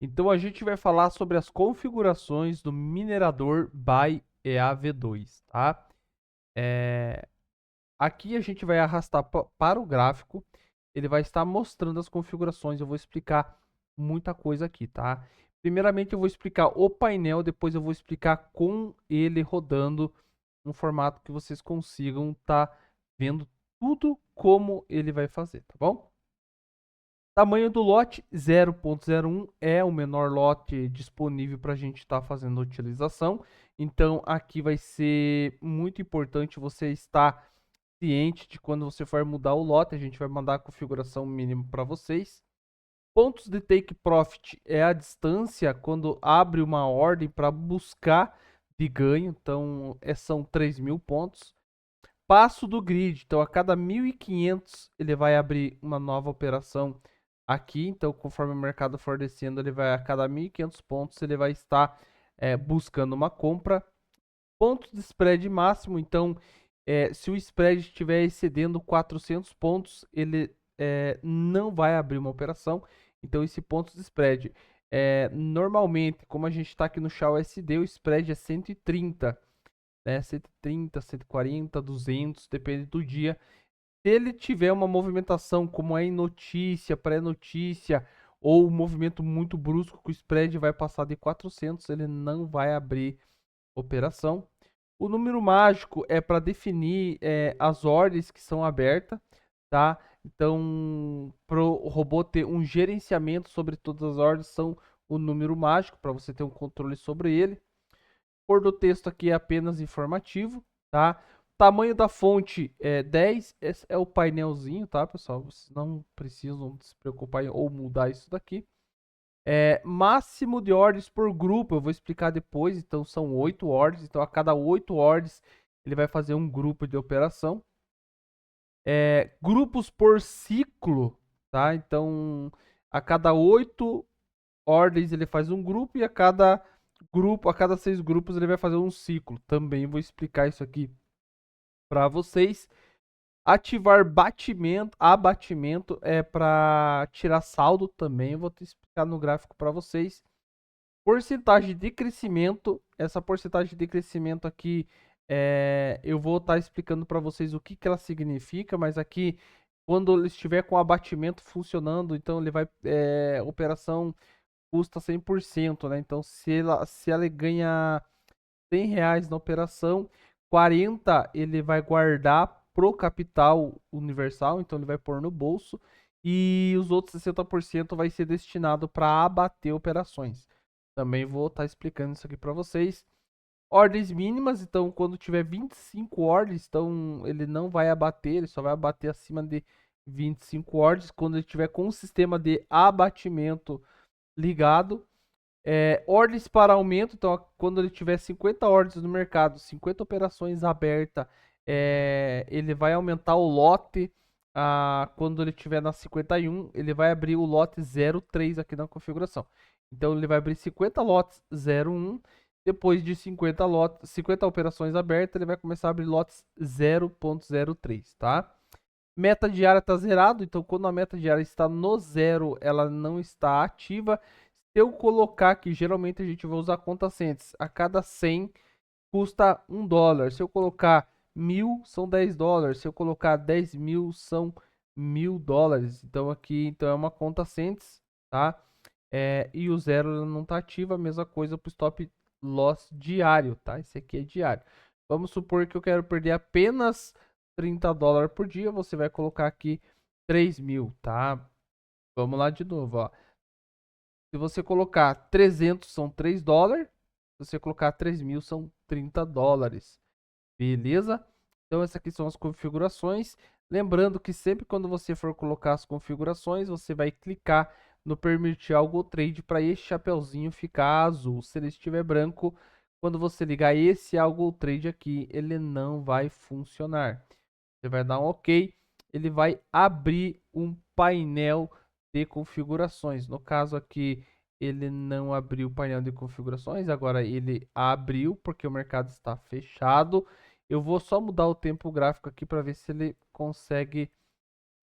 Então a gente vai falar sobre as configurações do minerador by EAV2, tá? É, Aqui a gente vai arrastar para o gráfico, ele vai estar mostrando as configurações, eu vou explicar muita coisa aqui, tá? Primeiramente eu vou explicar o painel, depois eu vou explicar com ele rodando no formato que vocês consigam estar vendo tudo como ele vai fazer, tá bom? Tamanho do lote 0.01 é o menor lote disponível para a gente estar fazendo a utilização. Então aqui vai ser muito importante você estar ciente de quando você for mudar o lote. A gente vai mandar a configuração mínima para vocês. Pontos de take profit é a distância quando abre uma ordem para buscar de ganho. Então são 3.000 pontos. Passo do grid, então a cada 1.500 ele vai abrir uma nova operação aqui. Então, conforme o mercado for descendo, ele vai a cada 1.500 pontos ele vai estar buscando uma compra. Pontos de spread máximo, então se o spread estiver excedendo 400 pontos, ele não vai abrir uma operação. Então, esse ponto de spread, normalmente, como a gente está aqui no Shao SD, o spread é 130, né? 130, 140, 200, depende do dia. Se ele tiver uma movimentação como é em notícia, pré-notícia, ou um movimento muito brusco que o spread vai passar de 400, ele não vai abrir operação. O número mágico é para definir as ordens que são abertas, tá? Então, para o robô ter um gerenciamento sobre todas as ordens, são o número mágico, para você ter um controle sobre ele. Cor do texto aqui é apenas informativo, tá? Tamanho da fonte é 10, esse é o painelzinho, tá, pessoal? Vocês não precisam se preocupar em ou mudar isso daqui. Máximo de ordens por grupo, eu vou explicar depois. Então, são 8 ordens. Então, a cada 8 ordens, ele vai fazer um grupo de operação. Grupos por ciclo, tá? Então, a cada 8 ordens, ele faz um grupo. E a cada grupo, a cada 6 grupos, ele vai fazer um ciclo. Também vou explicar isso aqui para vocês. Ativar batimento, abatimento é para tirar saldo também. Eu vou te explicar no gráfico para vocês. Porcentagem de crescimento, essa porcentagem de crescimento aqui, eu vou estar explicando para vocês o que, que ela significa, mas aqui, quando ele estiver com abatimento funcionando, então ele vai, operação custa 100%, né? Então, se ela ganha R$ 100 na operação, 40 ele vai guardar pro capital universal, então ele vai pôr no bolso, e os outros 60% vai ser destinado para abater operações. Também vou estar explicando isso aqui para vocês. Ordens mínimas, então quando tiver 25 ordens, então ele não vai abater, ele só vai abater acima de 25 ordens. Quando ele tiver com o sistema de abatimento ligado, ordens para aumento, então quando ele tiver 50 ordens no mercado, 50 operações abertas, ele vai aumentar o lote. Quando ele tiver na 51, ele vai abrir o lote 03 aqui na configuração. Então ele vai abrir 50 lotes 01. Depois de 50 lotes, 50 operações abertas, ele vai começar a abrir lotes 0.03, tá? Meta diária está zerado, então quando a meta diária está no zero, ela não está ativa. Se eu colocar aqui, geralmente a gente vai usar conta centes. A cada 100 custa $1. Se eu colocar 1.000, são $10. Se eu colocar 10.000, são $1.000. Então aqui então é uma conta centes, tá? E o zero ela não está ativa, a mesma coisa para o stop loss diário, tá? Esse aqui é diário. Vamos supor que eu quero perder apenas $30 por dia, você vai colocar aqui 3.000, tá? Vamos lá de novo, ó. Se você colocar 300 são $3. Se você colocar 3.000 são $30. Beleza? Então essas aqui são as configurações. Lembrando que sempre quando você for colocar as configurações, você vai clicar no permitir algo trade para esse chapeuzinho ficar azul. Se ele estiver branco, quando você ligar esse algo trade aqui, ele não vai funcionar. Você vai dar um OK, ele vai abrir um painel de configurações. No caso aqui, ele não abriu o painel de configurações, agora ele abriu porque o mercado está fechado. Eu vou só mudar o tempo gráfico aqui para ver se ele consegue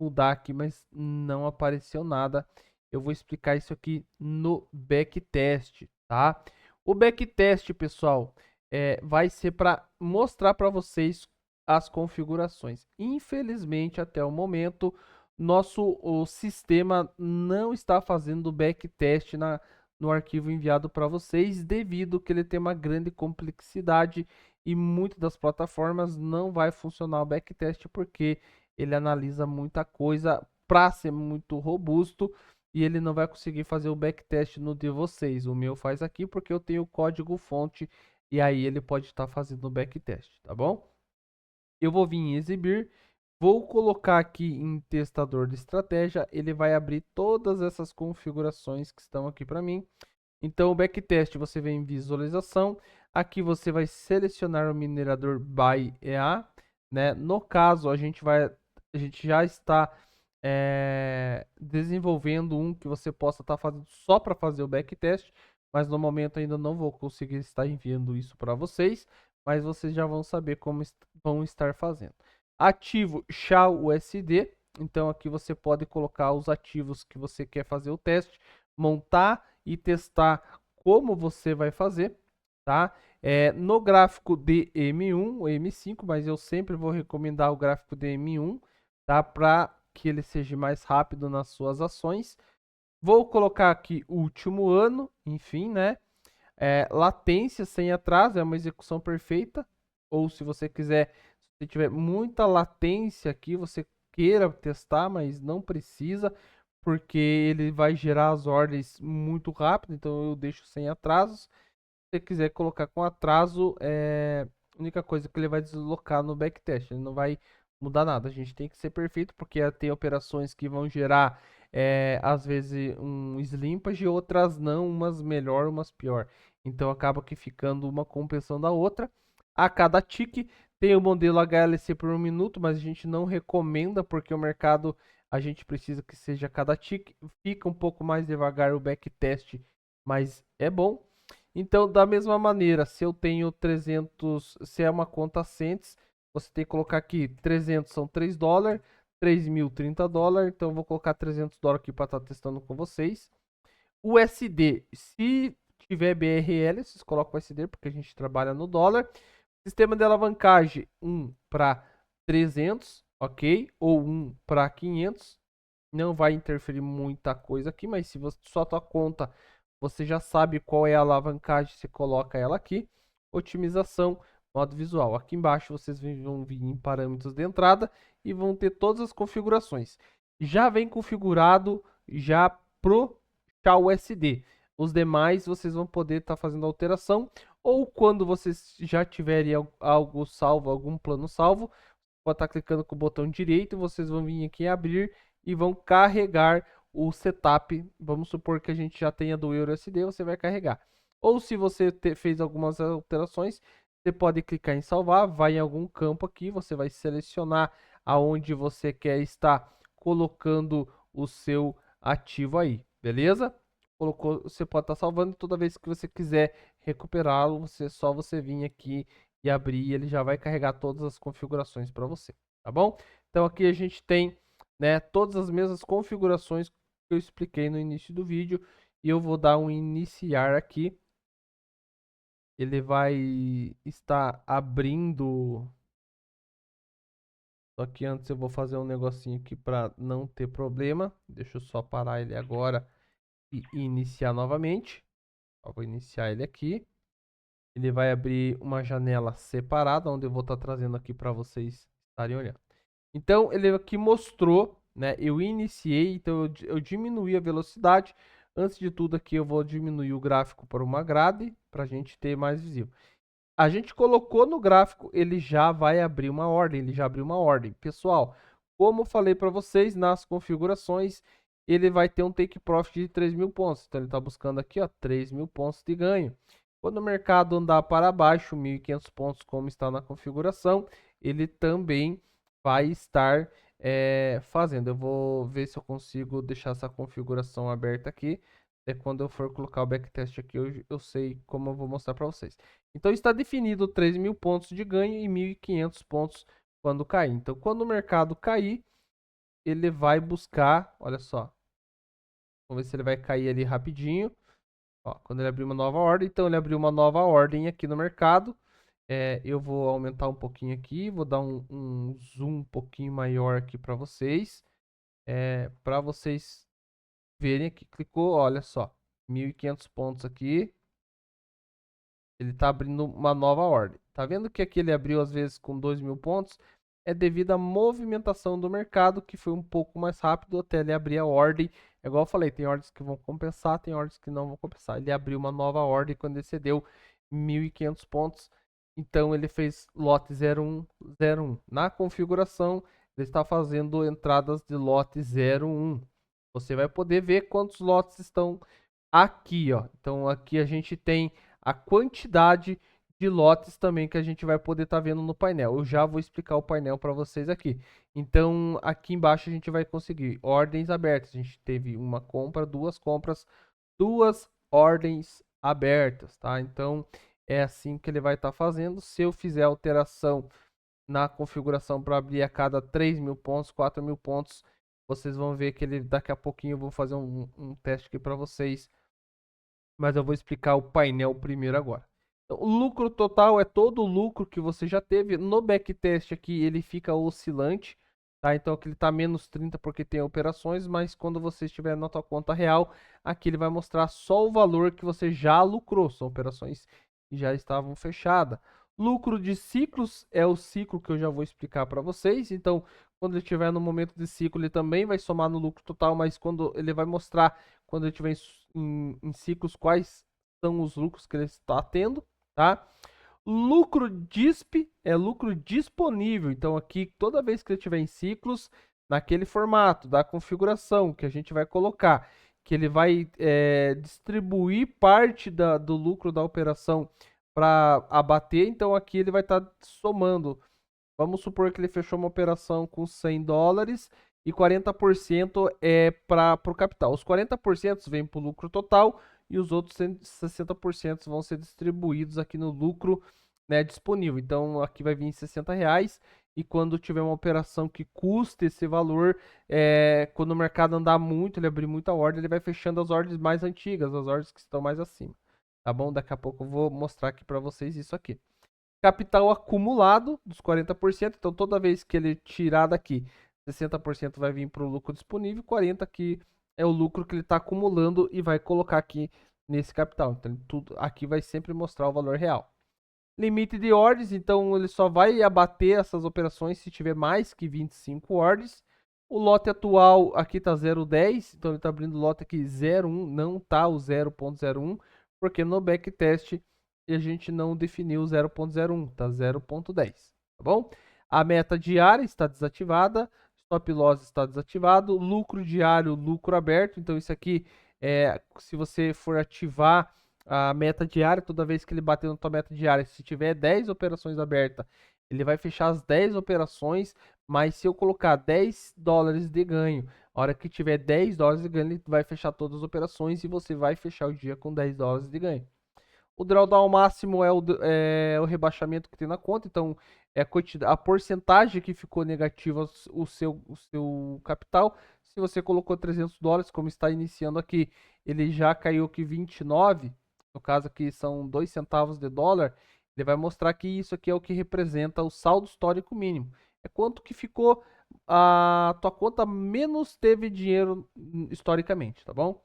mudar aqui, mas não apareceu nada. eu vou explicar isso aqui no backtest, tá? O backtest, pessoal, vai ser para mostrar para vocês as configurações. Infelizmente, até o momento, o sistema não está fazendo backtest no arquivo enviado para vocês, devido que ele tem uma grande complexidade e muitas das plataformas não vai funcionar o backtest porque ele analisa muita coisa para ser muito robusto e ele não vai conseguir fazer o backtest no de vocês. O meu faz aqui porque eu tenho o código fonte e aí ele pode estar fazendo o backtest, tá bom? Eu vou vir em exibir, vou colocar aqui em testador de estratégia, ele vai abrir todas essas configurações que estão aqui para mim. Então, o backtest você vem em visualização, aqui você vai selecionar o minerador by EA, né? No caso, a gente já está desenvolvendo um que você possa estar fazendo só para fazer o backtest, mas no momento ainda não vou conseguir estar enviando isso para vocês, mas vocês já vão saber como vão estar fazendo. Ativo SHA-USD, então aqui você pode colocar os ativos que você quer fazer o teste, montar e testar como você vai fazer, tá? No gráfico de M1 ou M5, mas eu sempre vou recomendar o gráfico de M1, tá? Para que ele seja mais rápido nas suas ações. Vou colocar aqui último ano, enfim, né? Latência sem atraso é uma execução perfeita. Ou se você quiser, se tiver muita latência aqui, você queira testar, mas não precisa, porque ele vai gerar as ordens muito rápido, então eu deixo sem atrasos. Se você quiser colocar com atraso, a única coisa que ele vai deslocar no backtest, ele não vai mudar nada. A gente tem que ser perfeito, porque tem operações que vão gerar, às vezes, um slimpage e outras não, umas melhor, umas pior. Então acaba que ficando uma compensão da outra. A cada tique tem o modelo HLC por 1 minuto, mas a gente não recomenda, porque o mercado a gente precisa que seja a cada tique. Fica um pouco mais devagar o backtest, mas é bom. Então, da mesma maneira, se eu tenho 300, se é uma conta Cents, você tem que colocar aqui 300 são $3, 3.000 $30, então eu vou colocar $300 aqui para estar testando com vocês. USD, se tiver BRL, vocês colocam o USD porque a gente trabalha no dólar. Sistema de alavancagem 1 para 300, ok? Ou 1 para 500. Não vai interferir muita coisa aqui, mas se você só tua conta, você já sabe qual é a alavancagem, você coloca ela aqui. Otimização, modo visual. Aqui embaixo vocês vão vir em parâmetros de entrada e vão ter todas as configurações. Já vem configurado já pro SHA-USD. Os demais vocês vão poder estar fazendo alteração, ou quando vocês já tiverem algo salvo, algum plano salvo, pode estar clicando com o botão direito, vocês vão vir aqui em abrir e vão carregar o setup. Vamos supor que a gente já tenha do EURUSD, você vai carregar. Ou se você fez algumas alterações, você pode clicar em salvar, vai em algum campo aqui, você vai selecionar aonde você quer estar colocando o seu ativo aí, beleza? Colocou, você pode estar salvando, toda vez que você quiser recuperá-lo, só você vir aqui e abrir, e ele já vai carregar todas as configurações para você, tá bom? Então aqui a gente tem, né, todas as mesmas configurações que eu expliquei no início do vídeo, e eu vou dar um iniciar aqui. Ele vai estar abrindo. Só que antes eu vou fazer um negocinho aqui para não ter problema. Deixa eu só parar ele agora e iniciar novamente. Eu vou iniciar ele aqui. Ele vai abrir uma janela separada, onde eu vou estar trazendo aqui para vocês estarem olhando. Então, ele aqui mostrou, né? Eu iniciei, então eu diminuí a velocidade. Antes de tudo aqui, eu vou diminuir o gráfico para uma grade, para a gente ter mais visível. A gente colocou no gráfico, ele já vai abrir uma ordem, ele já abriu uma ordem. Pessoal, como eu falei para vocês, nas configurações, ele vai ter um take profit de 3.000 pontos. Então, ele está buscando aqui, ó, 3.000 pontos de ganho. Quando o mercado andar para baixo, 1.500 pontos, como está na configuração, ele também vai estar fazendo. Eu vou ver se eu consigo deixar essa configuração aberta aqui. Quando eu for colocar o backtest aqui, eu sei como eu vou mostrar para vocês. Então está definido 3.000 pontos de ganho e 1.500 pontos quando cair. Então, quando o mercado cair, ele vai buscar, olha só, Vamos ver se ele vai cair ali rapidinho. Ó, quando ele abrir uma nova ordem, então ele abriu uma nova ordem aqui no mercado. Eu vou aumentar um pouquinho aqui, vou dar um zoom um pouquinho maior aqui para vocês. Para vocês verem aqui. Clicou, olha só, 1.500 pontos aqui. Ele está abrindo uma nova ordem. Tá vendo que aqui ele abriu às vezes com 2.000 pontos? É devido à movimentação do mercado, que foi um pouco mais rápido até ele abrir a ordem. É igual eu falei, tem ordens que vão compensar, tem ordens que não vão compensar. Ele abriu uma nova ordem quando excedeu 1.500 pontos. Então ele fez lote 0101. Na configuração, ele está fazendo entradas de lote 01. Você vai poder ver quantos lotes estão aqui, ó. Então aqui a gente tem a quantidade de lotes também que a gente vai poder estar vendo no painel. Eu já vou explicar o painel para vocês aqui. Então aqui embaixo a gente vai conseguir ordens abertas. A gente teve uma compra, duas compras, duas ordens abertas, tá? Então é assim que ele vai estar fazendo. Se eu fizer alteração na configuração para abrir a cada 3.000 pontos, 4.000 pontos, vocês vão ver que ele daqui a pouquinho eu vou fazer um teste aqui para vocês, mas eu vou explicar o painel primeiro agora. Então, o lucro total é todo o lucro que você já teve. No backtest aqui ele fica oscilante, tá? Então aqui ele está menos 30 porque tem operações, mas quando você estiver na sua conta real, aqui ele vai mostrar só o valor que você já lucrou. São operações que já estavam fechadas. Lucro de ciclos é o ciclo que eu já vou explicar para vocês. Então, quando ele estiver no momento de ciclo, ele também vai somar no lucro total, mas quando ele vai mostrar, quando ele estiver em ciclos, quais são os lucros que ele está tendo, tá? Lucro DISP é lucro disponível. Então, aqui, toda vez que ele estiver em ciclos, naquele formato da configuração que a gente vai colocar, que ele vai distribuir parte do lucro da operação para abater, então aqui ele vai estar somando. Vamos supor que ele fechou uma operação com $100 e 40% é para o capital. Os 40% vêm para o lucro total e os outros 60% vão ser distribuídos aqui no lucro, né, disponível. Então aqui vai vir R$60 e quando tiver uma operação que custe esse valor, quando o mercado andar muito, ele abrir muita ordem, ele vai fechando as ordens mais antigas, as ordens que estão mais acima. Tá bom? Daqui a pouco eu vou mostrar aqui para vocês isso aqui. Capital acumulado dos 40%. Então, toda vez que ele tirar daqui, 60% vai vir para o lucro disponível, 40% aqui é o lucro que ele está acumulando e vai colocar aqui nesse capital. Então, tudo aqui vai sempre mostrar o valor real. Limite de ordens, então ele só vai abater essas operações se tiver mais que 25 ordens. O lote atual aqui está 0,10, então ele está abrindo o lote aqui 0,1, não está o 0,01, porque no backtest a gente não definiu o 0,01, tá 0,10, tá bom? A meta diária está desativada, stop loss está desativado, lucro diário, lucro aberto, então isso aqui se você for ativar a meta diária, toda vez que ele bater na tua meta diária, se tiver 10 operações abertas, ele vai fechar as 10 operações, mas se eu colocar $10 de ganho, a hora que tiver $10 de ganho, ele vai fechar todas as operações e você vai fechar o dia com $10 de ganho. O drawdown máximo é o rebaixamento que tem na conta, então é a porcentagem que ficou negativa o seu capital. Se você colocou $300, como está iniciando aqui, ele já caiu aqui 29, no caso aqui são 2 centavos de dólar, ele vai mostrar que isso aqui é o que representa o saldo histórico mínimo. É quanto que ficou a tua conta menos teve dinheiro historicamente, tá bom?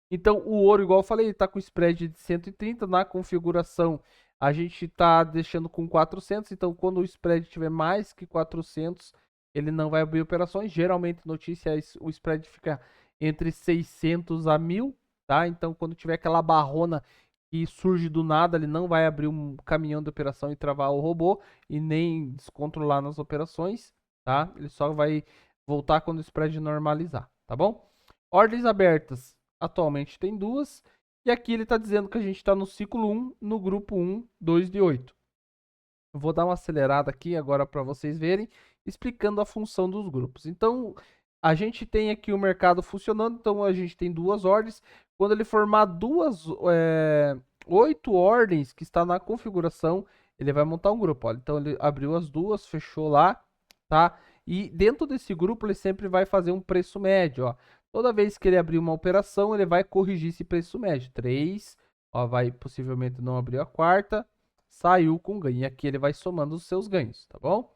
Então, o ouro, igual eu falei, está com spread de 130. Na configuração, a gente está deixando com 400. Então, quando o spread tiver mais que 400, ele não vai abrir operações. Geralmente, notícias, o spread fica entre 600 a 1.000, tá? Então, quando tiver aquela barrona que surge do nada, ele não vai abrir um caminhão de operação e travar o robô e nem descontrolar nas operações, tá? Ele só vai voltar quando o spread normalizar, tá bom? Ordens abertas. Atualmente tem duas. E aqui ele está dizendo que a gente está no ciclo 1, no grupo 1, 2 de 8. Eu vou dar uma acelerada aqui agora para vocês verem, explicando a função dos grupos. Então, a gente tem aqui o mercado funcionando. Então, a gente tem duas ordens. Quando ele formar 8 ordens que está na configuração, ele vai montar um grupo. Olha. Então, ele abriu as duas, fechou lá, tá? E dentro desse grupo, ele sempre vai fazer um preço médio, ó. Toda vez que ele abrir uma operação, ele vai corrigir esse preço médio. 3, ó, vai possivelmente não abrir a quarta, saiu com ganho. E aqui ele vai somando os seus ganhos, tá bom?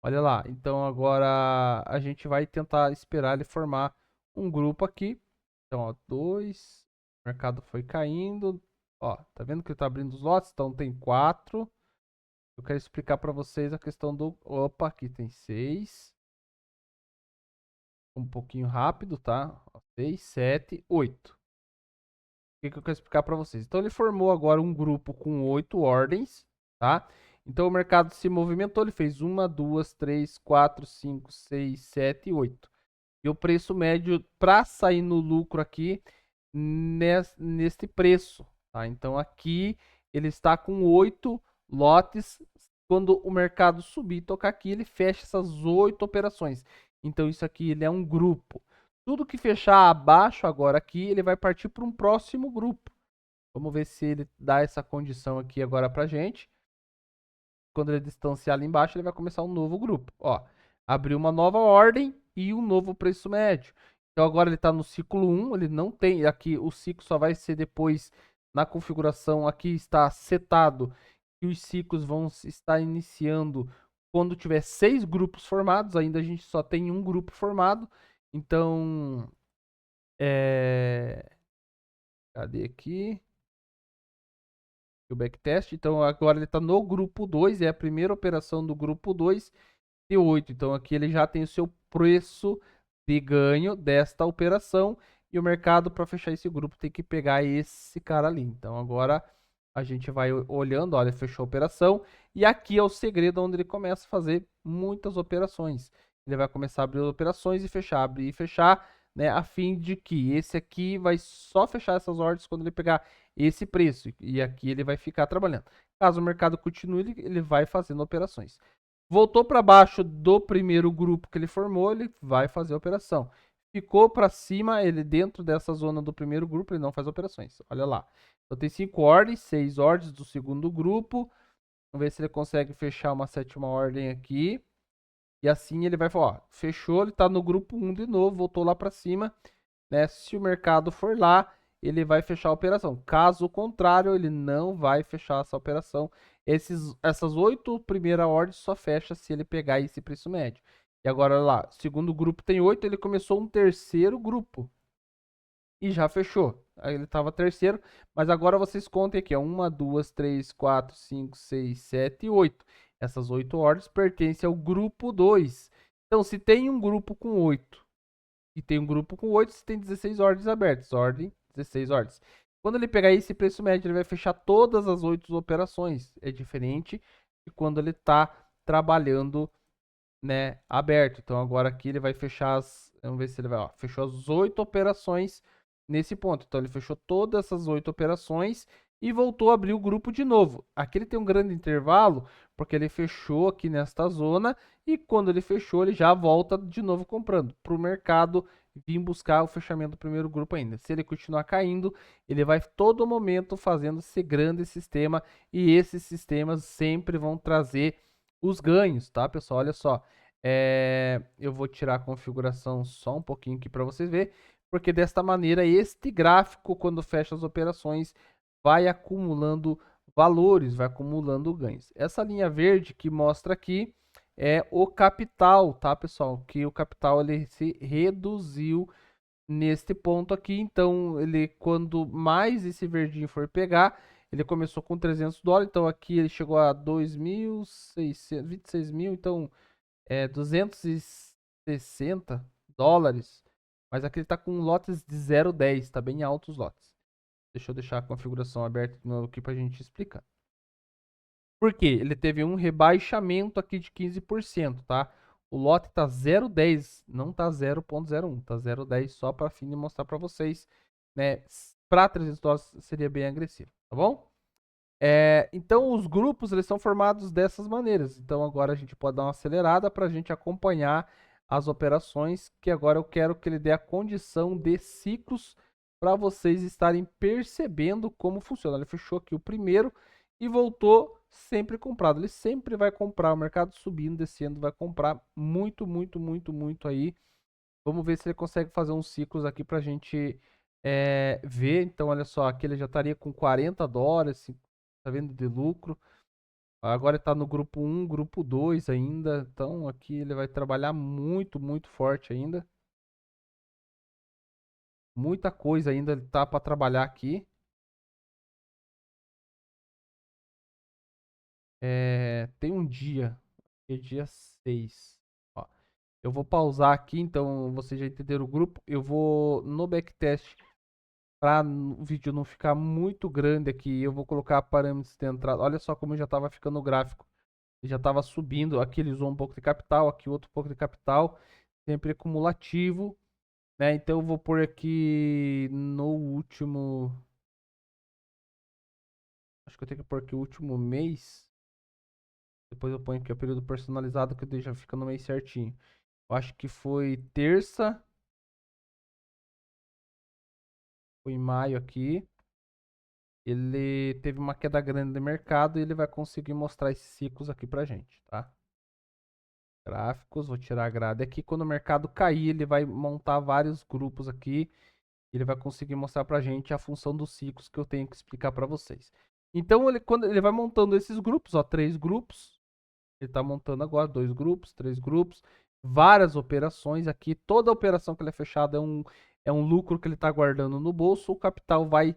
Olha lá, então agora a gente vai tentar esperar ele formar um grupo aqui. Então, ó, 2, o mercado foi caindo. Ó, tá vendo que ele tá abrindo os lotes? Então tem 4. Eu quero explicar para vocês a questão do... Opa, aqui tem 6. Um pouquinho rápido, tá? 6, 7, 8. O que eu quero explicar para vocês? Então ele formou agora um grupo com 8 ordens, tá? Então o mercado se movimentou, ele fez 1, 2, 3, 4, 5, 6, 7, 8. E o preço médio para sair no lucro aqui neste preço, tá? Então aqui ele está com 8 lotes. Quando o mercado subir e tocar aqui, ele fecha essas 8 operações. Então isso aqui ele é um grupo. Tudo que fechar abaixo agora aqui, ele vai partir para um próximo grupo. Vamos ver se ele dá essa condição aqui agora pra gente. Quando ele distanciar ali embaixo, ele vai começar um novo grupo. Ó, abriu uma nova ordem e um novo preço médio. Então agora ele está no ciclo 1, ele não tem, aqui o ciclo só vai ser depois na configuração, aqui está setado que os ciclos vão estar iniciando quando tiver 6 grupos formados, ainda a gente só tem um grupo formado, então, cadê aqui? O backtest, então agora ele está no grupo 2, é a primeira operação do grupo 2 de 8. Então aqui ele já tem o seu preço de ganho desta operação e o mercado para fechar esse grupo tem que pegar esse cara ali. Então agora a gente vai olhando, olha, fechou a operação e aqui é o segredo onde ele começa a fazer muitas operações. Ele vai começar a abrir operações e fechar, abrir e fechar, né, a fim de que esse aqui vai só fechar essas ordens quando ele pegar esse preço e aqui ele vai ficar trabalhando. Caso o mercado continue, ele vai fazendo operações. Voltou para baixo do primeiro grupo que ele formou, ele vai fazer a operação. Ficou para cima, ele dentro dessa zona do primeiro grupo, ele não faz operações. Olha lá. Então tem 5 ordens, 6 ordens do segundo grupo. Vamos ver se ele consegue fechar uma 7ª ordem aqui. E assim ele vai falar, ó, fechou, ele está no grupo 1 de novo, voltou lá para cima, né? Se o mercado for lá, ele vai fechar a operação. Caso contrário, ele não vai fechar essa operação. Essas 8 primeiras ordens só fecha se ele pegar esse preço médio. E agora lá, segundo grupo tem 8, ele começou um terceiro grupo e já fechou. Aí ele estava terceiro, mas agora vocês contem aqui, ó, 1, 2, 3, 4, 5, 6, 7 e 8. Essas 8 ordens pertencem ao grupo 2. Então, se tem um grupo com 8 e tem um grupo com 8, você tem 16 ordens abertas. Ordem, 16 ordens. Quando ele pegar esse preço médio, ele vai fechar todas as 8 operações. É diferente de quando ele está trabalhando, né, aberto. Então agora aqui ele vai fechar as... Vamos ver se ele vai... Ó, fechou as 8 operações nesse ponto. Então ele fechou todas essas 8 operações e voltou a abrir o grupo de novo. Aqui ele tem um grande intervalo, porque ele fechou aqui nesta zona e quando ele fechou, ele já volta de novo comprando para o mercado vir buscar o fechamento do primeiro grupo ainda. Se ele continuar caindo, ele vai todo momento fazendo esse grande sistema e esses sistemas sempre vão trazer os ganhos, tá, pessoal? Olha só, eu vou tirar a configuração só um pouquinho aqui para vocês verem, porque desta maneira este gráfico, quando fecha as operações, vai acumulando valores, vai acumulando ganhos. Essa linha verde que mostra aqui é o capital, tá, pessoal? Que o capital ele se reduziu neste ponto aqui, então ele quando mais esse verdinho for pegar, ele começou com $300, então aqui ele chegou a 2.600, 26 mil, então $260, mas aqui ele está com lotes de 0,10, está bem alto os lotes. Deixa eu deixar a configuração aberta de novo aqui para a gente explicar. Por quê? Ele teve um rebaixamento aqui de 15%, tá? O lote tá 0,10, não tá 0,01, tá 0,10 só para fim de mostrar para vocês, né? Para $300 seria bem agressivo, tá bom? Então os grupos eles são formados dessas maneiras. Então agora a gente pode dar uma acelerada para a gente acompanhar as operações, que agora eu quero que ele dê a condição de ciclos para vocês estarem percebendo como funciona. Ele fechou aqui o primeiro e voltou sempre comprado. Ele sempre vai comprar, o mercado subindo, descendo, vai comprar muito, muito, muito, muito aí Vamos ver se ele consegue fazer uns ciclos aqui pra gente ver. Então, olha só, aqui ele já estaria com $40, tá vendo, de lucro. Agora ele tá no grupo 1, grupo 2 ainda. Então, aqui ele vai trabalhar muito, muito forte ainda. Muita coisa ainda ele tá para trabalhar aqui. Tem um dia, que é dia 6. Ó, eu vou pausar aqui, então vocês já entenderam o grupo. Eu vou no backtest para o vídeo não ficar muito grande aqui. Eu vou colocar parâmetros de entrada. Olha só como já estava ficando o gráfico. Ele já estava subindo. Aqui ele usou um pouco de capital, aqui outro pouco de capital. Sempre acumulativo, né? Então eu vou pôr aqui no último. Acho que eu tenho que pôr aqui o último mês. Depois eu ponho aqui o período personalizado, que daí já fica no mês certinho. Eu acho que foi terça. Foi em maio aqui. Ele teve uma queda grande de mercado e ele vai conseguir mostrar esses ciclos aqui pra gente, tá? Gráficos, vou tirar a grade aqui. Quando o mercado cair, ele vai montar vários grupos aqui. Ele vai conseguir mostrar pra gente a função dos ciclos que eu tenho que explicar pra vocês. Então, quando ele vai montando esses grupos, ó, 3 grupos. Ele está montando agora 2 grupos, 3 grupos, várias operações aqui. Toda operação que ele é fechada é um lucro que ele está guardando no bolso. O capital vai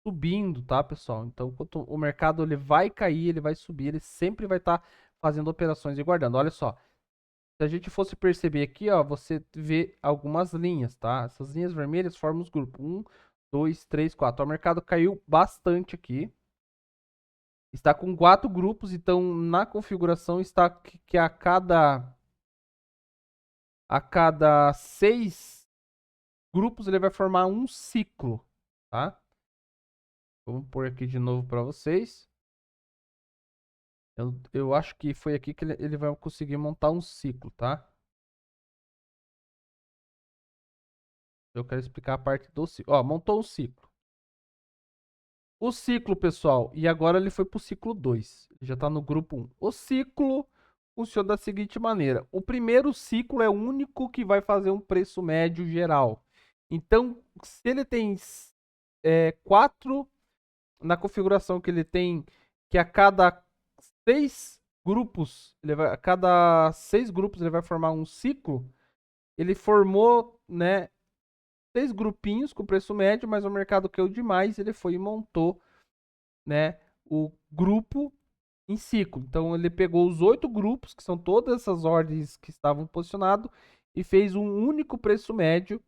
subindo, tá, pessoal? Então, enquanto o mercado ele vai cair, ele vai subir, ele sempre vai estar fazendo operações e guardando. Olha só, se a gente fosse perceber aqui, ó, você vê algumas linhas, tá? Essas linhas vermelhas formam os grupos. 1, 2, 3, 4. O mercado caiu bastante aqui. Está com 4 grupos, então na configuração está que a cada 6 grupos ele vai formar um ciclo, tá? Vamos pôr aqui de novo para vocês. Eu acho que foi aqui que ele vai conseguir montar um ciclo, tá? Eu quero explicar a parte do ciclo. Ó, montou um ciclo. O ciclo, pessoal, e agora ele foi para o ciclo 2. Já está no grupo 1. O ciclo funciona da seguinte maneira. O primeiro ciclo é o único que vai fazer um preço médio geral. Então, se ele tem 4 na configuração que ele tem, que a cada 6 grupos, a cada 6 grupos ele vai formar um ciclo, ele formou, né, 6 grupinhos com preço médio, mas o mercado caiu demais, ele foi e montou, né, o grupo em ciclo. Então ele pegou os 8 grupos, que são todas essas ordens que estavam posicionadas, e fez um único preço médio.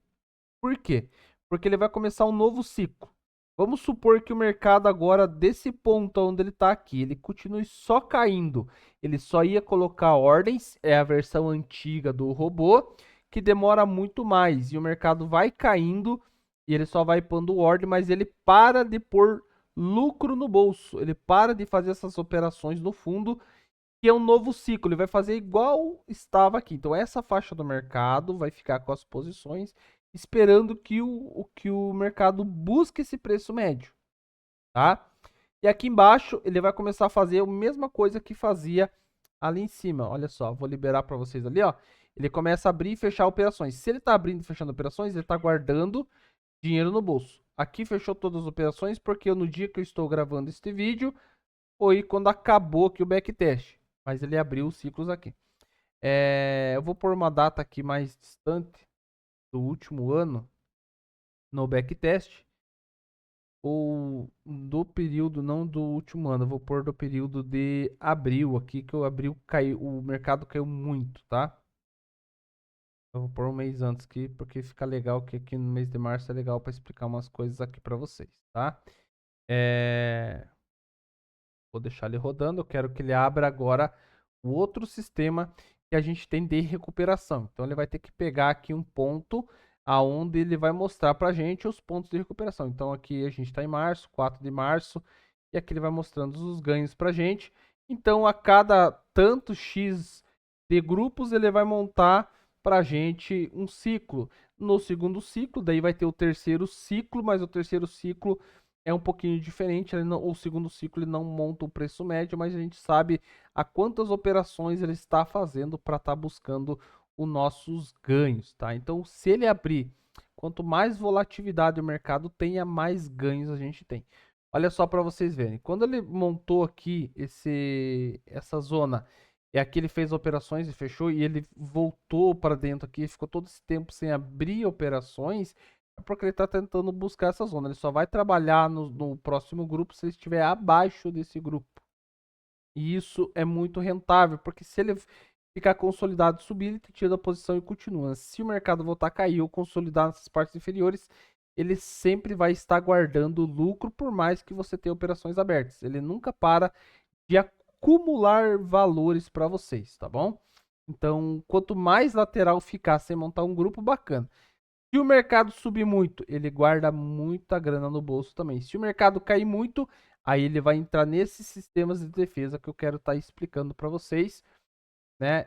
Por quê? Porque ele vai começar um novo ciclo. Vamos supor que o mercado agora, desse ponto onde ele está aqui, ele continue só caindo. Ele só ia colocar ordens, é a versão antiga do robô, que demora muito mais. E o mercado vai caindo e ele só vai pondo ordem, mas ele para de pôr lucro no bolso. Ele para de fazer essas operações no fundo, que é um novo ciclo. Ele vai fazer igual estava aqui. Então, essa faixa do mercado vai ficar com as posições, esperando que o mercado busque esse preço médio, tá? E aqui embaixo, ele vai começar a fazer a mesma coisa que fazia ali em cima. Olha só, vou liberar para vocês ali, ó. Ele começa a abrir e fechar operações. Se ele está abrindo e fechando operações, ele está guardando dinheiro no bolso. Aqui fechou todas as operações, porque no dia que eu estou gravando este vídeo, foi quando acabou aqui o backtest. Mas ele abriu os ciclos aqui. Eu vou pôr uma data aqui mais distante do último ano no backtest. Ou do período, não do último ano. Eu vou pôr do período de abril aqui, que o abril caiu, o mercado caiu muito, tá? Eu vou pôr um mês antes aqui, porque fica legal que aqui no mês de março é legal para explicar umas coisas aqui para vocês, tá? Vou deixar ele rodando. Eu quero que ele abra agora o outro sistema que a gente tem de recuperação. Então ele vai ter que pegar aqui um ponto aonde ele vai mostrar para a gente os pontos de recuperação. Então aqui a gente está em março, 4 de março, e aqui ele vai mostrando os ganhos para a gente. Então a cada tanto X de grupos ele vai montar para a gente um ciclo. No segundo ciclo, daí vai ter o terceiro ciclo, mas o terceiro ciclo é um pouquinho diferente. O segundo ciclo ele não monta o preço médio, mas a gente sabe a quantas operações ele está fazendo para estar buscando os nossos ganhos, tá? Então, se ele abrir, quanto mais volatilidade o mercado tenha, mais ganhos a gente tem. Olha só para vocês verem. Quando ele montou aqui essa zona, é aqui ele fez operações e fechou, e ele voltou para dentro aqui, ficou todo esse tempo sem abrir operações, é porque ele está tentando buscar essa zona. Ele só vai trabalhar no próximo grupo se ele estiver abaixo desse grupo. E isso é muito rentável, porque se ele ficar consolidado e subir, ele tira a posição e continua. Se o mercado voltar a cair ou consolidar nessas partes inferiores, ele sempre vai estar guardando lucro, por mais que você tenha operações abertas. Ele nunca para de acumular valores para vocês, tá bom? Então, quanto mais lateral ficar sem montar um grupo, bacana. Se o mercado subir muito, ele guarda muita grana no bolso também. Se o mercado cair muito, aí ele vai entrar nesses sistemas de defesa que eu quero estar explicando para vocês, né?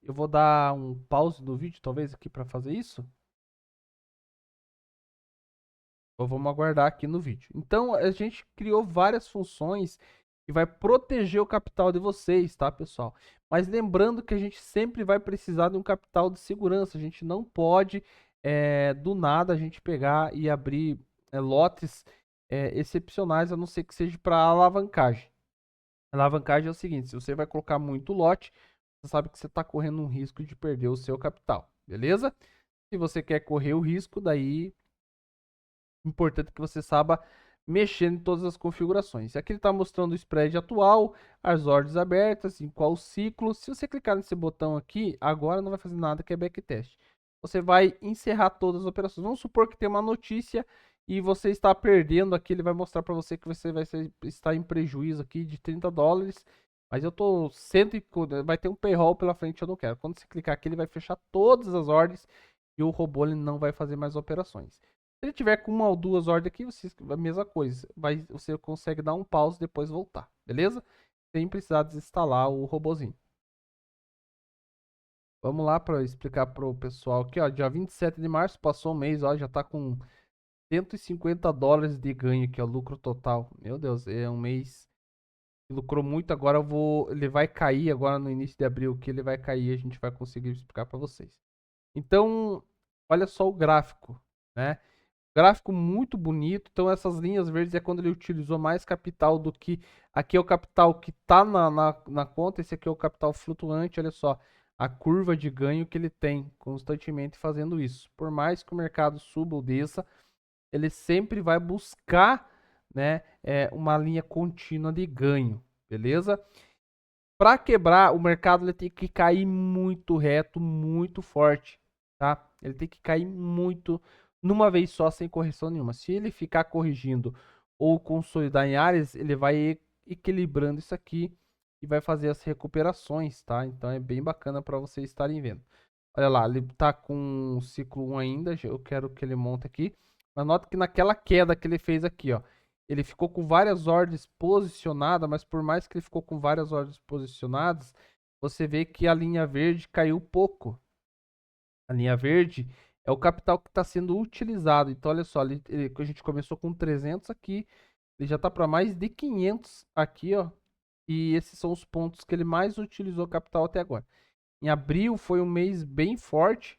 Eu vou dar um pause no vídeo, talvez, aqui para fazer isso. Ou vamos aguardar aqui no vídeo. Então, a gente criou várias funções que vai proteger o capital de vocês, tá, pessoal? Mas lembrando que a gente sempre vai precisar de um capital de segurança. A gente não pode, do nada, a gente pegar e abrir lotes excepcionais, a não ser que seja para alavancagem. A alavancagem é o seguinte: se você vai colocar muito lote, você sabe que você está correndo um risco de perder o seu capital, beleza? Se você quer correr o risco, daí importante que você saiba mexer em todas as configurações. Aqui ele está mostrando o spread atual, as ordens abertas, em qual ciclo. Se você clicar nesse botão aqui, agora não vai fazer nada, que é backtest. Você vai encerrar todas as operações. Vamos supor que tem uma notícia e você está perdendo aqui, ele vai mostrar para você que você vai estar em prejuízo aqui de $30. Mas eu tô vai ter um payroll pela frente, eu não quero. Quando você clicar aqui, ele vai fechar todas as ordens e o robô ele não vai fazer mais operações. Se ele tiver com uma ou duas ordens aqui, a mesma coisa. Você consegue dar um pause e depois voltar, beleza? Sem precisar desinstalar o robozinho. Vamos lá para explicar para o pessoal aqui, ó. Dia 27 de março, passou um mês, ó, já está com $150 de ganho aqui, ó, lucro total. Meu Deus, é um mês que lucrou muito. Agora ele vai cair agora no início de abril, que ele vai cair, a gente vai conseguir explicar para vocês. Então, olha só o gráfico, né? Gráfico muito bonito. Então, essas linhas verdes é quando ele utilizou mais capital do que. Aqui é o capital que está na conta. Esse aqui é o capital flutuante. Olha só a curva de ganho que ele tem constantemente fazendo isso. Por mais que o mercado suba ou desça, ele sempre vai buscar, né, uma linha contínua de ganho. Beleza? Para quebrar, o mercado ele tem que cair muito reto, muito forte, tá? Ele tem que cair muito numa vez só, sem correção nenhuma. Se ele ficar corrigindo ou consolidar em áreas, ele vai equilibrando isso aqui e vai fazer as recuperações, tá? Então é bem bacana para vocês estarem vendo. Olha lá, ele tá com o ciclo 1 ainda, eu quero que ele monte aqui. Mas nota que naquela queda que ele fez aqui, ó, ele ficou com várias ordens posicionadas, mas por mais que ele ficou com várias ordens posicionadas, você vê que a linha verde caiu pouco. A linha verde é o capital que está sendo utilizado. Então, olha só, a gente começou com 300 aqui, ele já está para mais de 500 aqui, ó. E esses são os pontos que ele mais utilizou capital até agora. Em abril foi um mês bem forte.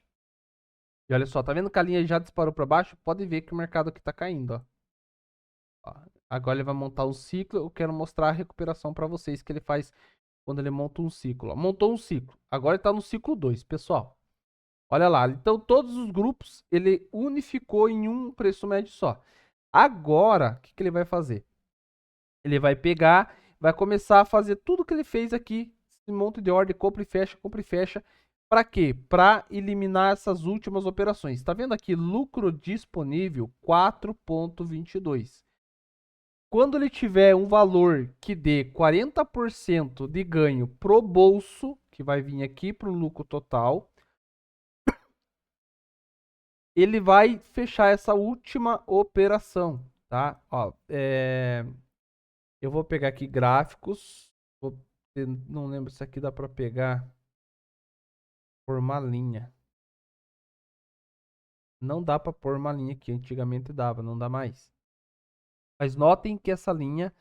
E olha só, tá vendo que a linha já disparou para baixo? Pode ver que o mercado aqui está caindo, ó. Agora ele vai montar um ciclo. Eu quero mostrar a recuperação para vocês que ele faz quando ele monta um ciclo. Montou um ciclo. Agora ele está no ciclo 2, pessoal. Olha lá. Então, todos os grupos ele unificou em um preço médio só. Agora, o que ele vai fazer? Ele vai pegar, vai começar a fazer tudo que ele fez aqui. Esse monte de ordem, compra e fecha, compra e fecha. Para quê? Para eliminar essas últimas operações. Está vendo aqui? Lucro disponível 4,22. Quando ele tiver um valor que dê 40% de ganho pro bolso, que vai vir aqui pro lucro total, ele vai fechar essa última operação, tá? Ó, eu vou pegar aqui gráficos. Não lembro se aqui dá para pegar por uma linha. Não dá para pôr uma linha aqui. Antigamente dava, não dá mais. Mas notem que essa linha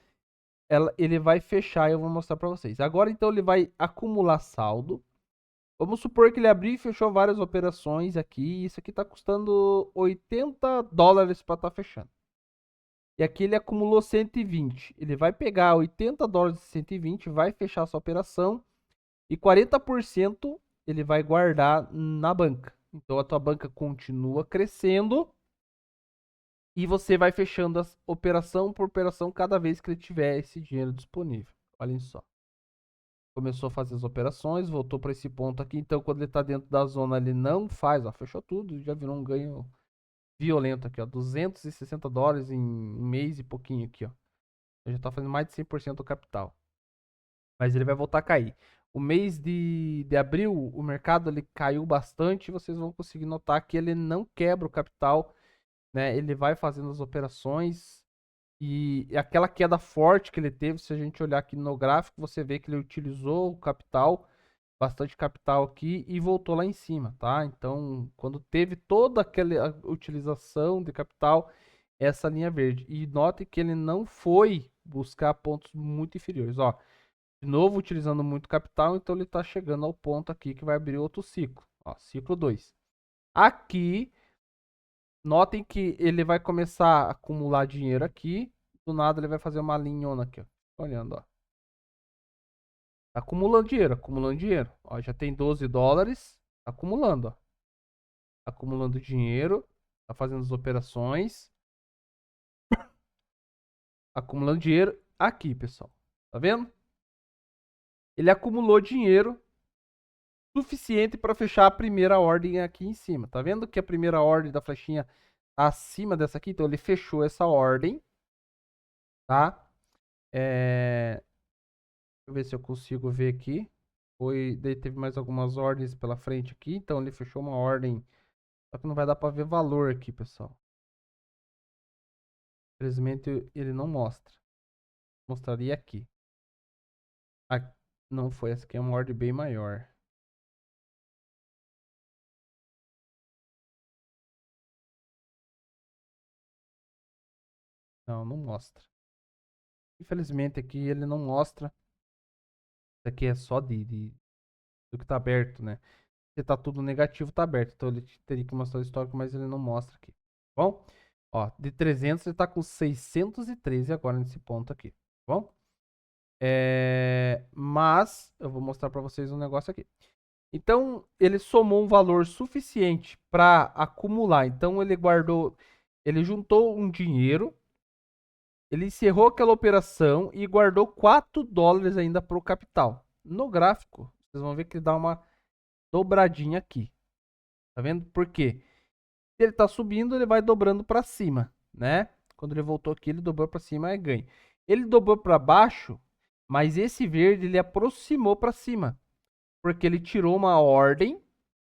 ele vai fechar e eu vou mostrar para vocês. Agora, então, ele vai acumular saldo. Vamos supor que ele abriu e fechou várias operações aqui. Isso aqui está custando $80 para estar fechando. E aqui ele acumulou 120. Ele vai pegar $80 de 120, vai fechar essa operação e 40% ele vai guardar na banca. Então a tua banca continua crescendo e você vai fechando a operação por operação cada vez que ele tiver esse dinheiro disponível. Olhem só. Começou a fazer as operações, voltou para esse ponto aqui. Então, quando ele está dentro da zona, ele não faz, ó, fechou tudo, já virou um ganho violento aqui, ó, $260 em um mês e pouquinho aqui, ó. Ele já está fazendo mais de 100% do capital. Mas ele vai voltar a cair. O mês de abril, o mercado ele caiu bastante. Vocês vão conseguir notar que ele não quebra o capital, né? Ele vai fazendo as operações. E aquela queda forte que ele teve, se a gente olhar aqui no gráfico, você vê que ele utilizou o capital, bastante capital aqui, e voltou lá em cima, tá? Então, quando teve toda aquela utilização de capital, essa linha verde. E note que ele não foi buscar pontos muito inferiores, ó. De novo, utilizando muito capital, então ele está chegando ao ponto aqui que vai abrir outro ciclo, ó, ciclo 2. Aqui, notem que ele vai começar a acumular dinheiro aqui. Do nada ele vai fazer uma linhona aqui, ó. Olhando, ó. Acumulando dinheiro, acumulando dinheiro. Ó, já tem $12. Acumulando, ó. Acumulando dinheiro. Tá fazendo as operações. Acumulando dinheiro aqui, pessoal. Tá vendo? Ele acumulou dinheiro suficiente para fechar a primeira ordem aqui em cima. Tá vendo que a primeira ordem da flechinha tá acima dessa aqui? Então ele fechou essa ordem, tá? Deixa eu ver se eu consigo ver aqui. Daí teve mais algumas ordens pela frente aqui, então ele fechou uma ordem. Só que não vai dar para ver valor aqui, pessoal. Infelizmente ele não mostra. Mostraria aqui. Ah, não foi, essa aqui é uma ordem bem maior. Não, não mostra. Infelizmente aqui ele não mostra. Isso aqui é só do que tá aberto, né? Se tá tudo negativo, tá aberto. Então ele teria que mostrar o histórico, mas ele não mostra aqui. Tá bom? Ó, de 300 ele tá com 613 agora nesse ponto aqui. Tá bom? Mas eu vou mostrar para vocês um negócio aqui. Então ele somou um valor suficiente para acumular. Então ele guardou, ele juntou um dinheiro, ele encerrou aquela operação e guardou $4 ainda para o capital. No gráfico, vocês vão ver que ele dá uma dobradinha aqui. Tá vendo? Por quê? Se ele está subindo, ele vai dobrando para cima, né? Quando ele voltou aqui, ele dobrou para cima e ganha. Ele dobrou para baixo, mas esse verde ele aproximou para cima, porque ele tirou uma ordem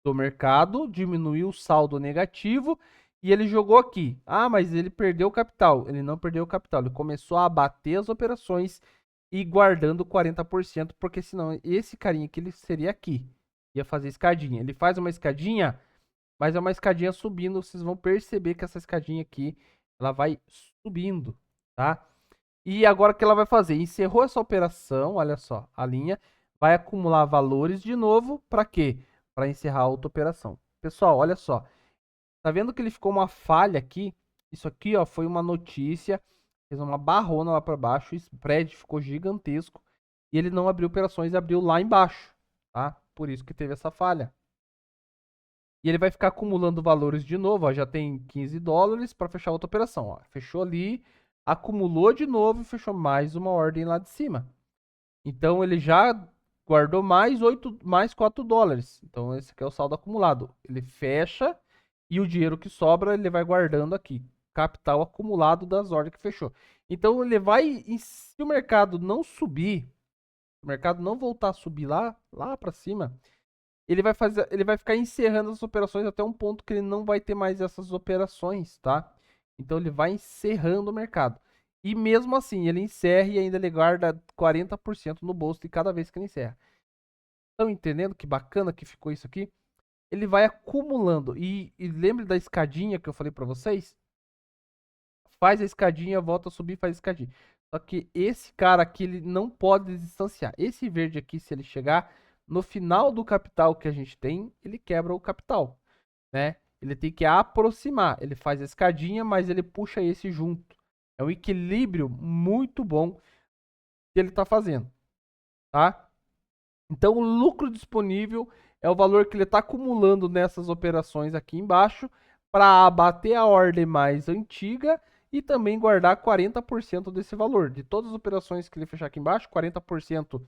do mercado, diminuiu o saldo negativo e ele jogou aqui. Ah, mas ele perdeu o capital. Ele não perdeu o capital, ele começou a abater as operações e guardando 40%, porque senão esse carinha aqui ele seria aqui. Ia fazer escadinha. Ele faz uma escadinha, mas é uma escadinha subindo. Vocês vão perceber que essa escadinha aqui, ela vai subindo, tá? E agora o que ela vai fazer? Encerrou essa operação, olha só, a linha vai acumular valores de novo, para quê? Para encerrar a outra operação. Pessoal, olha só, tá vendo que ele ficou uma falha aqui? Isso aqui, ó, foi uma notícia, fez uma barrona lá para baixo, o spread ficou gigantesco e ele não abriu operações, abriu lá embaixo, tá? Por isso que teve essa falha. E ele vai ficar acumulando valores de novo, ó, já tem $15 para fechar outra operação, ó. Fechou ali, acumulou de novo e fechou mais uma ordem lá de cima. Então ele já guardou mais $4. Então esse aqui é o saldo acumulado. Ele fecha e o dinheiro que sobra ele vai guardando aqui. Capital acumulado das ordens que fechou. Então ele vai, se o mercado não subir, o mercado não voltar a subir lá para cima, ele vai ficar encerrando as operações até um ponto que ele não vai ter mais essas operações, tá? Então ele vai encerrando o mercado. E mesmo assim, ele encerra e ainda ele guarda 40% no bolso de cada vez que ele encerra. Estão entendendo que bacana que ficou isso aqui? Ele vai acumulando. E lembre da escadinha que eu falei para vocês? Faz a escadinha, volta a subir, faz a escadinha. Só que esse cara aqui, ele não pode distanciar. Esse verde aqui, se ele chegar no final do capital que a gente tem, ele quebra o capital, né? Ele tem que aproximar, ele faz a escadinha, mas ele puxa esse junto. É um equilíbrio muito bom que ele está fazendo, tá? Então, o lucro disponível é o valor que ele está acumulando nessas operações aqui embaixo para abater a ordem mais antiga e também guardar 40% desse valor. De todas as operações que ele fechar aqui embaixo, 40%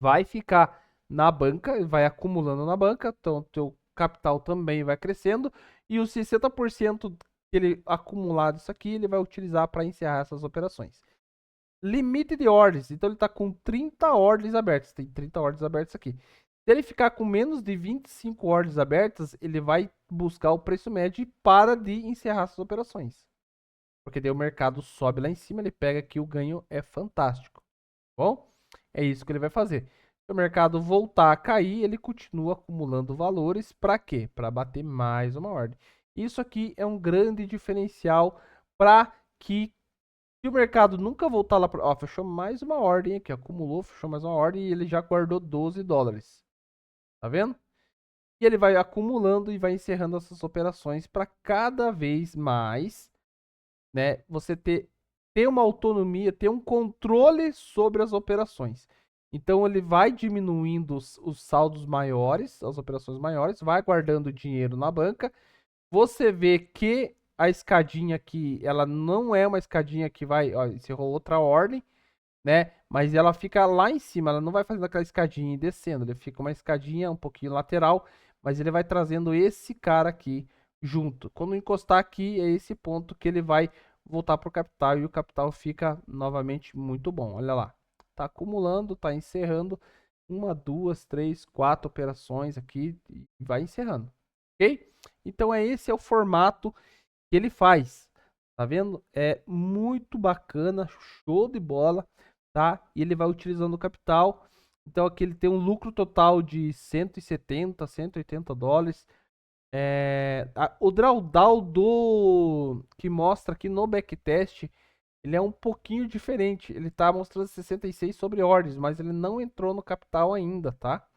vai ficar na banca, vai acumulando na banca, então o teu capital também vai crescendo e os 60% que ele acumulado isso aqui, ele vai utilizar para encerrar essas operações. Limite de ordens. Então ele está com 30 ordens abertas. Tem 30 ordens abertas aqui. Se ele ficar com menos de 25 ordens abertas, ele vai buscar o preço médio e para de encerrar essas operações. Porque daí o mercado sobe lá em cima, ele pega aqui, o ganho é fantástico. Bom, é isso que ele vai fazer. Se o mercado voltar a cair, ele continua acumulando valores. Para quê? Para bater mais uma ordem. Isso aqui é um grande diferencial para que se o mercado nunca voltar lá, ó, fechou mais uma ordem aqui, acumulou, fechou mais uma ordem e ele já guardou 12 dólares. Tá vendo? E ele vai acumulando e vai encerrando essas operações para cada vez mais, né, você ter uma autonomia, ter um controle sobre as operações. Então ele vai diminuindo os saldos maiores, as operações maiores, vai guardando dinheiro na banca. Você vê que a escadinha aqui, ela não é uma escadinha que vai, ó, encerrou outra ordem, né? Mas ela fica lá em cima, ela não vai fazendo aquela escadinha e descendo, ele fica uma escadinha um pouquinho lateral, mas ele vai trazendo esse cara aqui junto. Quando encostar aqui, é esse ponto que ele vai voltar para o capital e o capital fica novamente muito bom. Olha lá, tá acumulando, tá encerrando uma, duas, três, quatro operações aqui e vai encerrando, ok? Então esse é o formato que ele faz, tá vendo? É muito bacana, show de bola, tá? E ele vai utilizando o capital. Então aqui ele tem um lucro total de 170, 180 dólares. O drawdown que mostra aqui no backtest, ele é um pouquinho diferente. Ele tá mostrando 66 sobre ordens, mas ele não entrou no capital ainda, tá?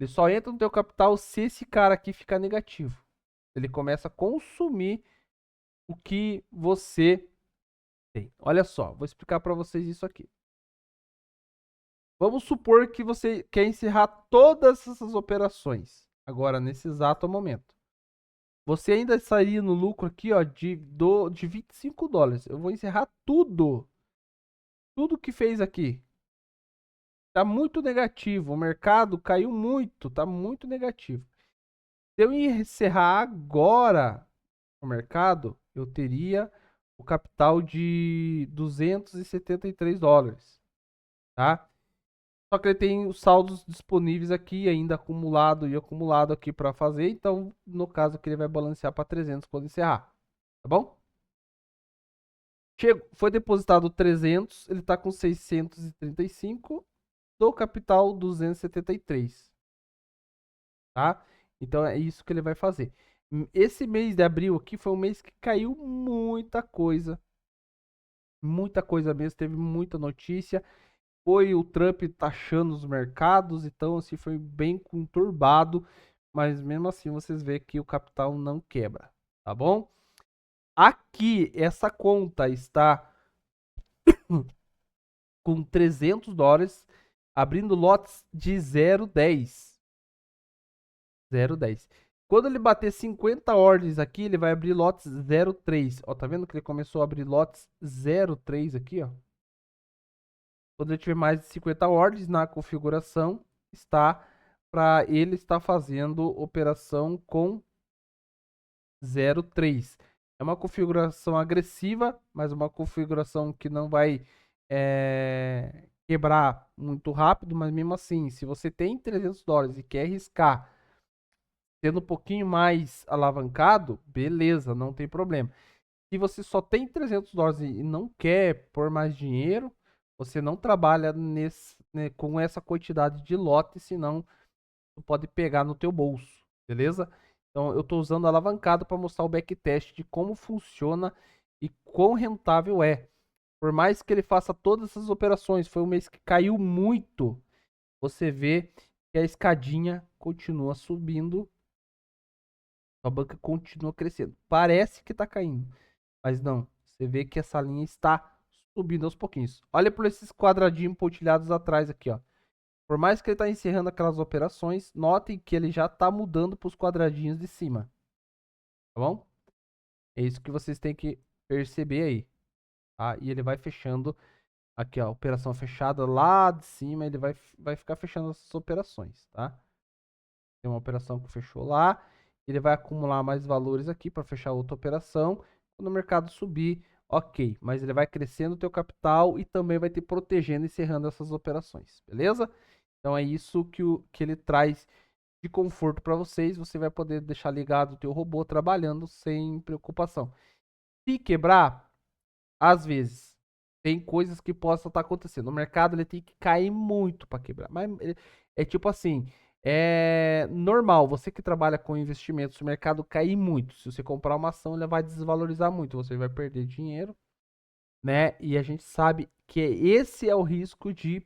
Ele só entra no teu capital se esse cara aqui ficar negativo. Ele começa a consumir o que você tem. Olha só, vou explicar para vocês isso aqui. Vamos supor que você quer encerrar todas essas operações agora nesse exato momento. Você ainda estaria no lucro aqui, ó, de 25 dólares. Eu vou encerrar tudo. Tudo que fez aqui. Tá muito negativo. O mercado caiu muito. Tá muito negativo. Se eu encerrar agora o mercado, eu teria o capital de 273 dólares, tá? Só que ele tem os saldos disponíveis aqui, ainda acumulado e acumulado aqui para fazer. Então, no caso aqui, ele vai balancear para 300 quando encerrar, tá bom? Foi depositado 300, ele está com 635, do capital 273, tá? Então, é isso que ele vai fazer. Esse mês de abril aqui foi um mês que caiu muita coisa mesmo, teve muita notícia. Foi o Trump taxando os mercados, então assim foi bem conturbado, mas mesmo assim vocês veem que o capital não quebra, tá bom? Aqui essa conta está com 300 dólares, abrindo lotes de 0,10. 0,10. Quando ele bater 50 ordens aqui, ele vai abrir lotes 0,3. Ó, tá vendo que ele começou a abrir lotes 0,3 aqui, ó? Quando ele tiver mais de 50 ordens na configuração, está para ele estar fazendo operação com 0,3. É uma configuração agressiva, mas uma configuração que não vai quebrar muito rápido, mas mesmo assim, se você tem 300 dólares e quer arriscar sendo um pouquinho mais alavancado, beleza, não tem problema. Se você só tem 300 dólares e não quer pôr mais dinheiro, você não trabalha né, com essa quantidade de lote, senão tu pode pegar no teu bolso, beleza? Então eu estou usando alavancado para mostrar o backtest de como funciona e quão rentável é. Por mais que ele faça todas essas operações, foi um mês que caiu muito. Você vê que que a escadinha continua subindo, a banca continua crescendo. Parece que está caindo, mas não. Você vê que essa linha está subindo aos pouquinhos. Olha por esses quadradinhos pontilhados atrás aqui, ó. Por mais que ele está encerrando aquelas operações, notem que ele já está mudando para os quadradinhos de cima. Tá bom? É isso que vocês têm que perceber aí. Tá? E ele vai fechando aqui, ó, operação fechada lá de cima, ele vai ficar fechando essas operações, tá? Tem uma operação que fechou lá, ele vai acumular mais valores aqui para fechar outra operação. Quando o mercado subir, ok, mas ele vai crescendo o teu capital e também vai te protegendo e encerrando essas operações, beleza? Então é isso que ele traz de conforto para vocês. Você vai poder deixar ligado o teu robô trabalhando sem preocupação. Se quebrar, às vezes tem coisas que possam estar acontecendo. O mercado ele tem que cair muito para quebrar. Mas é tipo assim, é normal. Você que trabalha com investimentos, se o mercado cair muito, se você comprar uma ação, ele vai desvalorizar muito, você vai perder dinheiro, né? E a gente sabe que esse é o risco de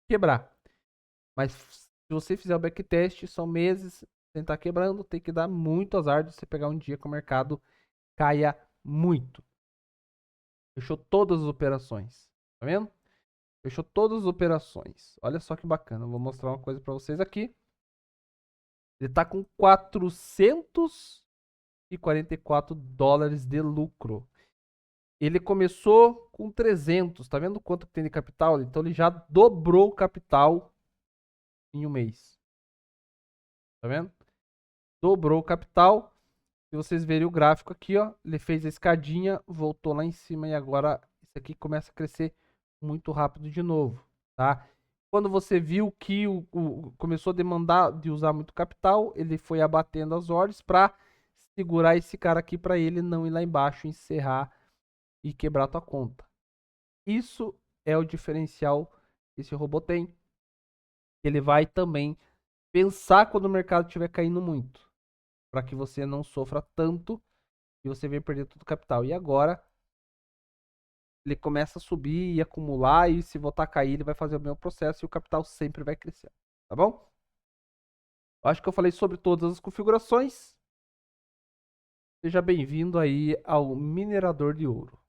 quebrar. Mas se você fizer o backtest, são meses sem estar quebrando, tem que dar muito azar de você pegar um dia que o mercado caia muito. Fechou todas as operações. Tá vendo? Fechou todas as operações. Olha só que bacana. Vou mostrar uma coisa para vocês aqui. Ele tá com 444 dólares de lucro. Ele começou com 300. Tá vendo quanto que tem de capital? Então ele já dobrou o capital em um mês. Tá vendo? Dobrou o capital. Se vocês verem o gráfico aqui, ó, ele fez a escadinha, voltou lá em cima e agora isso aqui começa a crescer muito rápido de novo, tá? Quando você viu que começou a demandar de usar muito capital, ele foi abatendo as ordens para segurar esse cara aqui para ele não ir lá embaixo, encerrar e quebrar tua conta. Isso é o diferencial que esse robô tem. Ele vai também pensar quando o mercado estiver caindo muito, para que você não sofra tanto e você vem perder todo o capital. E agora ele começa a subir e acumular, e se voltar a cair, ele vai fazer o mesmo processo e o capital sempre vai crescer. Tá bom? Acho que eu falei sobre todas as configurações. Seja bem-vindo aí ao minerador de ouro.